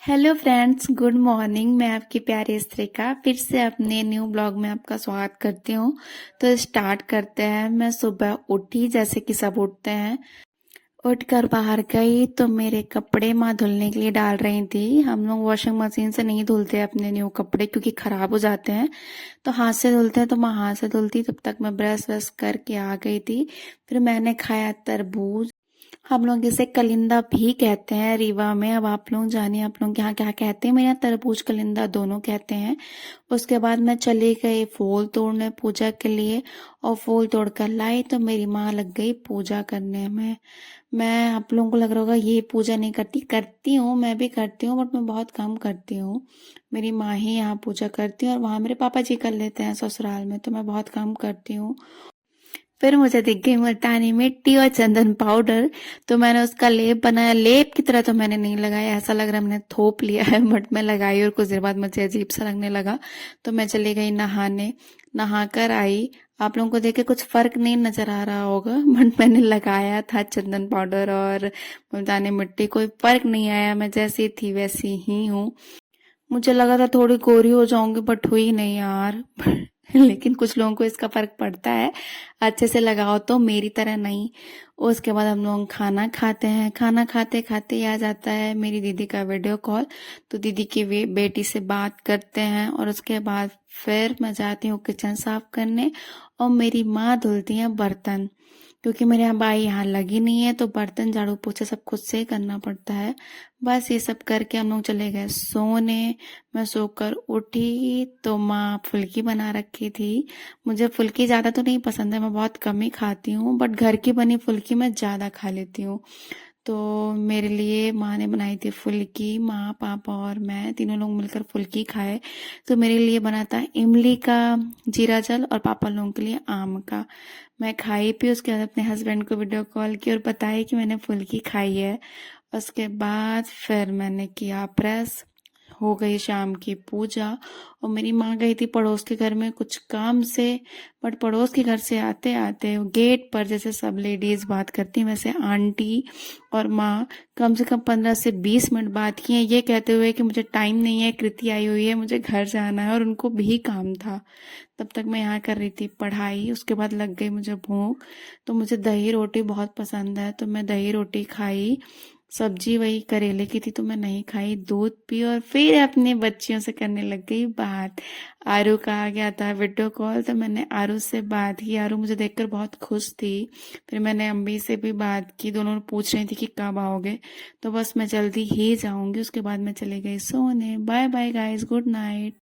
Hello friends, good morning. मैं आपकी प्यारी स्त्रिका फिर से अपने न्यू ब्लॉग में आपका स्वागत करती हूँ। तो स्टार्ट करते हैं। मैं सुबह उठी जैसे कि सब उठते हैं। उठकर बाहर गई तो मेरे कपड़े माँ धुलने के लिए डाल रही थी। हम लोग वॉशिंग मशीन से नहीं धुलते अपने न्यू कपड़े क्योंकि खराब हो जाते हैं, तो हाथ से धुलते हैं। तो माँ हाथ से धुलती, तब तक मैं ब्रश व्रश करके आ गई थी। फिर मैंने खाया तरबूज। हम लोग इसे कलिंदा भी कहते हैं रीवा में। अब आप लोग जानिए आप लोग यहाँ क्या कहते हैं। मेरे यहाँ तरबूज कलिंदा दोनों कहते हैं। उसके बाद मैं चली गई फूल तोड़ने पूजा के लिए, और फूल तोड़ कर लाई तो मेरी माँ लग गई पूजा करने में। मैं आप लोगों को लग रहा होगा ये पूजा नहीं करती, करती हूँ, मैं भी करती हूँ, बट मैं बहुत कम करती हूँ। मेरी माँ ही यहाँ पूजा करती है और वहाँ मेरे पापा जी कर लेते हैं ससुराल में, तो मैं बहुत कम करती हूँ। फिर मुझे दिख गई मुल्तानी मिट्टी और चंदन पाउडर, तो मैंने उसका लेप बनाया। लेप की तरह तो मैंने नहीं लगाया, ऐसा लग रहा है मैंने थोप लिया है, बट मैं लगाई और कुछ देर बाद मुझे अजीब सा लगने लगा। तो मैं चली गई नहाने। नहा कर आई। आप लोगों को देख के कुछ फर्क नहीं नजर आ रहा होगा, बट मैंने लगाया था चंदन पाउडर और मुल्तानी मिट्टी, कोई फर्क नहीं आया। मैं जैसी थी वैसी ही हूँ। मुझे लगा था थोड़ी गोरी हो जाऊंगी, बट हुई नहीं यार। लेकिन कुछ लोगों को इसका फर्क पड़ता है, अच्छे से लगाओ तो, मेरी तरह नहीं। उसके बाद हम लोग खाना खाते हैं। खाना खाते खाते ही आ जाता है मेरी दीदी का वीडियो कॉल, तो दीदी की बेटी से बात करते हैं। और उसके बाद फिर मैं जाती हूँ किचन साफ करने, और मेरी माँ धुलती है बर्तन, क्योंकि मेरे यहाँ बाई यहाँ लगी नहीं है, तो बर्तन झाड़ू पोछा सब खुद से ही करना पड़ता है। बस ये सब करके हम लोग चले गए सोने। मैं सोकर उठी तो माँ फुल्की बना रखी थी। मुझे फुल्की ज़्यादा तो नहीं पसंद है, मैं बहुत कम ही खाती हूँ, बट घर की बनी फुल्की मैं ज़्यादा खा लेती हूँ। तो मेरे लिए माँ ने बनाई थी फुल्की। माँ पापा और मैं तीनों लोग मिलकर फुल्की खाए। तो मेरे लिए बना था इमली का जीरा जल, और पापा लोगों के लिए आम का। मैं खाई पी, उसके बाद अपने हस्बैंड को वीडियो कॉल की और बताई कि मैंने फुल्की खाई है। उसके बाद फिर मैंने किया प्रेस। हो गई शाम की पूजा। और मेरी माँ गई थी पड़ोस के घर में कुछ काम से, बट पड़ोस के घर से आते आते गेट पर जैसे सब लेडीज बात करती हैं, वैसे आंटी और माँ कम से कम 15 से 20 मिनट बात की हैं, ये कहते हुए कि मुझे टाइम नहीं है, कृति आई हुई है, मुझे घर जाना है, और उनको भी काम था। तब तक मैं यहाँ कर रही थी पढ़ाई। उसके बाद लग गई मुझे भूख, तो मुझे दही रोटी बहुत पसंद है, तो मैं दही रोटी खाई। सब्जी वही करेले की थी तो मैं नहीं खाई, दूध पी, और फिर अपने बच्चियों से करने लग गई बात। आरू का आ गया था वीडियो कॉल, तो मैंने आरू से बात की। आरू मुझे देखकर बहुत खुश थी। फिर मैंने अम्बी से भी बात की, दोनों पूछ रही थी कि कब आओगे, तो बस मैं जल्दी ही जाऊंगी। उसके बाद मैं चली गई सोने। Bye bye guys, good night.